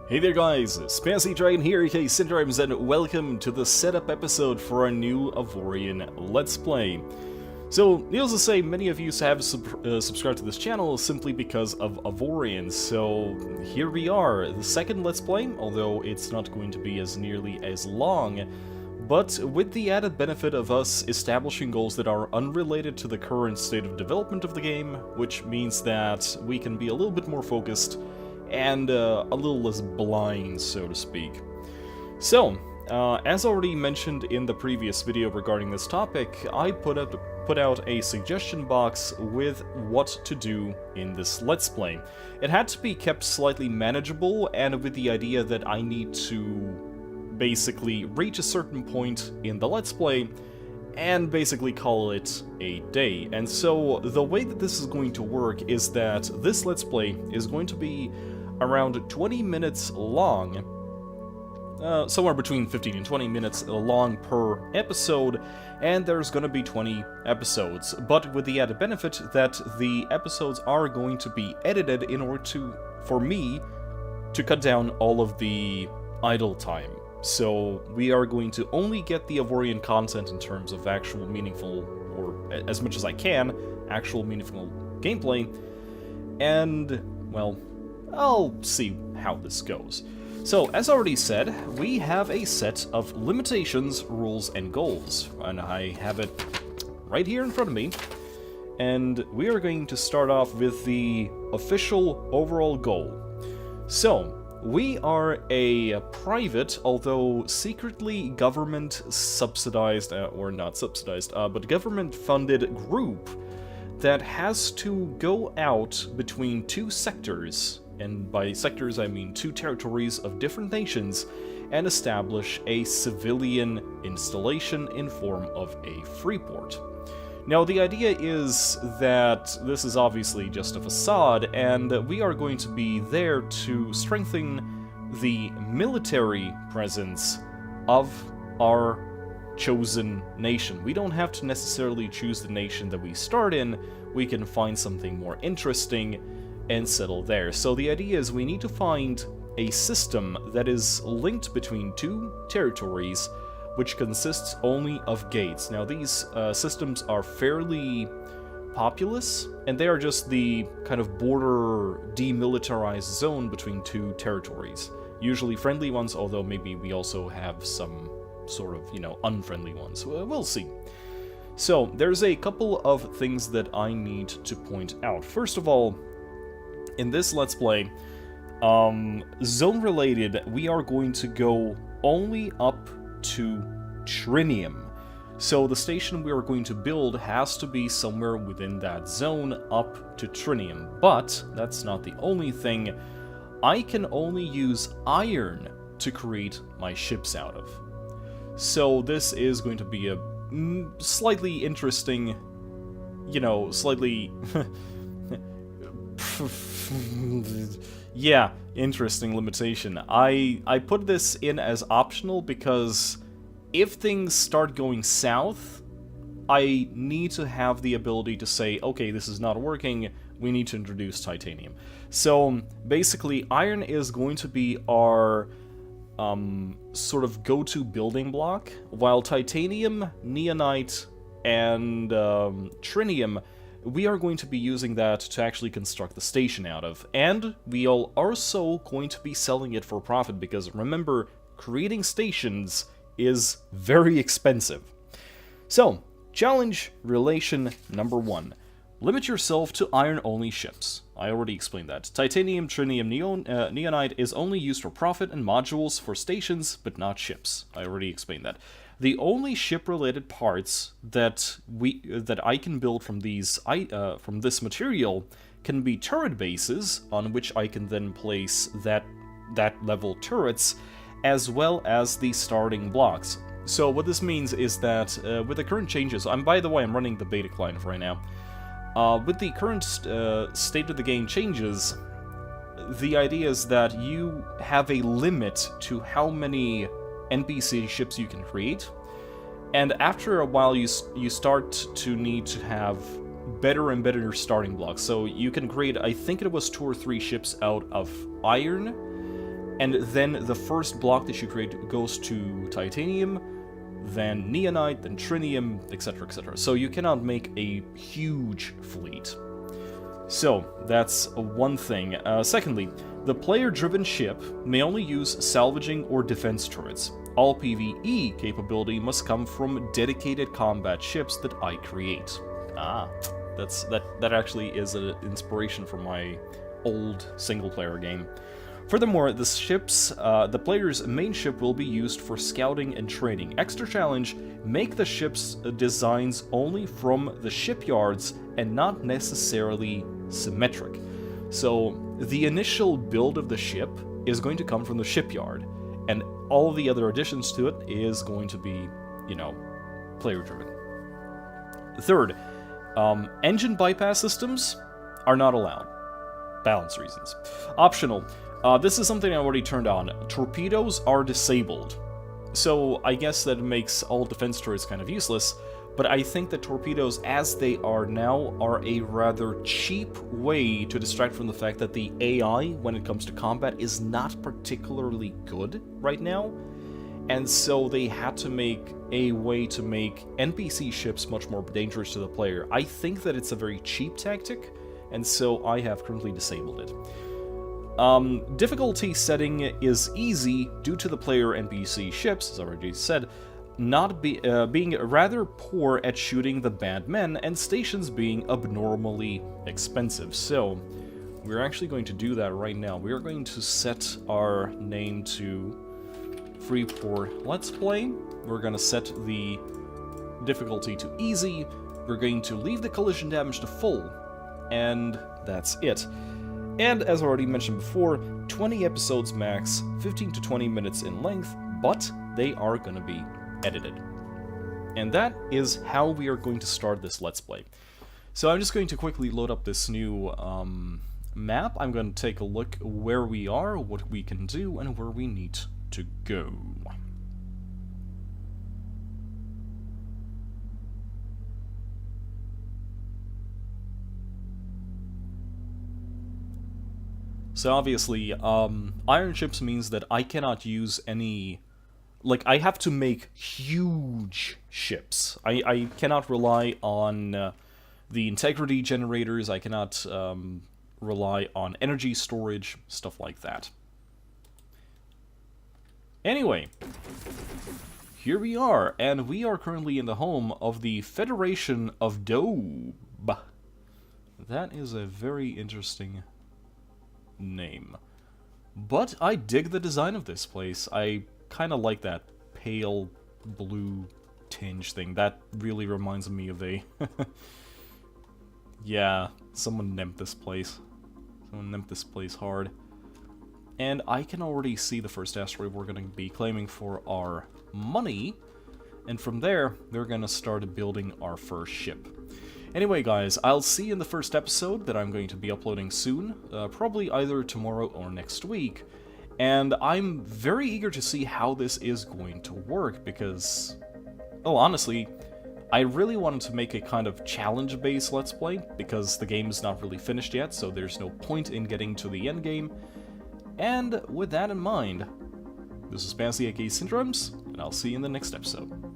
Hey there guys, Spazzy Dragon here, aka Syndrames, and welcome to the setup episode for our new Avorion Let's Play. So, needless to say, many of you have subscribed to this channel simply because of Avorion, so here we are, the second Let's Play, although it's not going to be as nearly as long, but with the added benefit of us establishing goals that are unrelated to the current state of development of the game, which means that we can be a little bit more focused and a little less blind, so to speak. So, as already mentioned in the previous video regarding this topic, I put out a suggestion box with what to do in this Let's Play. It had to be kept slightly manageable, and with the idea that I need to basically reach a certain point in the Let's Play and basically call it a day. And so, the way that this is going to work is that this Let's Play is going to be around 20 minutes long, somewhere between 15 and 20 minutes long per episode, and there's going to be 20 episodes, but with the added benefit that the episodes are going to be edited in order for me to cut down all of the idle time. So we are going to only get the Avorion content in terms of actual meaningful, or as much as I can, actual meaningful gameplay, and, well, I'll see how this goes. So, as already said, we have a set of limitations, rules, and goals, and I have it right here in front of me, and we are going to start off with the official overall goal. So, we are a private, although secretly government-subsidized, or not subsidized, but government-funded group that has to go out between two sectors, and by sectors I mean two territories of different nations, and establish a civilian installation in form of a Freeport. Now, the idea is that this is obviously just a facade, and we are going to be there to strengthen the military presence of our chosen nation. We don't have to necessarily choose the nation that we start in, we can find something more interesting and settle there. So the idea is we need to find a system that is linked between two territories, which consists only of gates. Now these systems are fairly populous, and they are just the kind of border demilitarized zone between two territories. Usually friendly ones, although maybe we also have some sort of, unfriendly ones. We'll see. So, there's a couple of things that I need to point out. First of all, in this Let's Play, zone-related, we are going to go only up to Trinium. So the station we are going to build has to be somewhere within that zone up to Trinium. But that's not the only thing. I can only use iron to create my ships out of. So this is going to be a slightly interesting, slightly... yeah, interesting limitation. I put this in as optional because if things start going south, I need to have the ability to say, okay, this is not working, we need to introduce titanium. So basically, iron is going to be our sort of go-to building block, while titanium, neonite, and trinium, we are going to be using that to actually construct the station out of, and we are also going to be selling it for profit, because remember, creating stations is very expensive. So, challenge relation number 1. Limit yourself to iron-only ships. I already explained that. Titanium, trinium, neonite is only used for profit and modules for stations, but not ships. I already explained that. The only ship-related parts that I can build from from this material can be turret bases, on which I can then place that level turrets, as well as the starting blocks. So what this means is that with the current changes, by the way, I'm running the beta client right now. With the current state of the game changes, the idea is that you have a limit to how many NPC ships you can create, and after a while you start to need to have better and better starting blocks. So you can create, I think it was 2 or 3 ships out of iron, and then the first block that you create goes to titanium, then neonite, then trinium, etc, etc. So you cannot make a huge fleet. So, that's one thing. Secondly, the player-driven ship may only use salvaging or defense turrets. All PvE capability must come from dedicated combat ships that I create. Ah, that actually is an inspiration for my old single-player game. Furthermore, the player's main ship will be used for scouting and training. Extra challenge, make the ship's designs only from the shipyards and not necessarily symmetric. So, the initial build of the ship is going to come from the shipyard, and all the other additions to it is going to be, you know, player-driven. Third, engine bypass systems are not allowed. Balance reasons. Optional. This is something I already turned on. Torpedoes are disabled. So I guess that makes all defense turrets kind of useless, but I think that torpedoes, as they are now, are a rather cheap way to distract from the fact that the AI, when it comes to combat, is not particularly good right now. And so they had to make a way to make NPC ships much more dangerous to the player. I think that it's a very cheap tactic, and so I have currently disabled it. Difficulty setting is easy due to the player NPC ships, as I already said, being rather poor at shooting the bad men, and stations being abnormally expensive. So, we're actually going to do that right now. We are going to set our name to Freeport Let's Play. We're going to set the difficulty to easy. We're going to leave the collision damage to full, and that's it. And as already mentioned before, 20 episodes max, 15 to 20 minutes in length, but they are going to be edited. And that is how we are going to start this Let's Play. So I'm just going to quickly load up this new map. I'm going to take a look where we are, what we can do, and where we need to go. So obviously, iron ships means that I cannot use any... Like, I have to make huge ships. I cannot rely on the integrity generators, I cannot rely on energy storage, stuff like that. Anyway, here we are, and we are currently in the home of the Federation of Dobe. That is a very interesting name. But I dig the design of this place. I kind of like that pale blue tinge thing. That really reminds me of a... Yeah, someone named this place. Someone named this place hard. And I can already see the first asteroid we're going to be claiming for our money. And from there, we're going to start building our first ship. Anyway, guys, I'll see you in the first episode that I'm going to be uploading soon, probably either tomorrow or next week, and I'm very eager to see how this is going to work, because, oh, honestly, I really wanted to make a kind of challenge-based Let's Play, because the game is not really finished yet, so there's no point in getting to the end game, and with that in mind, this is Fancy aka Syndromes, and I'll see you in the next episode.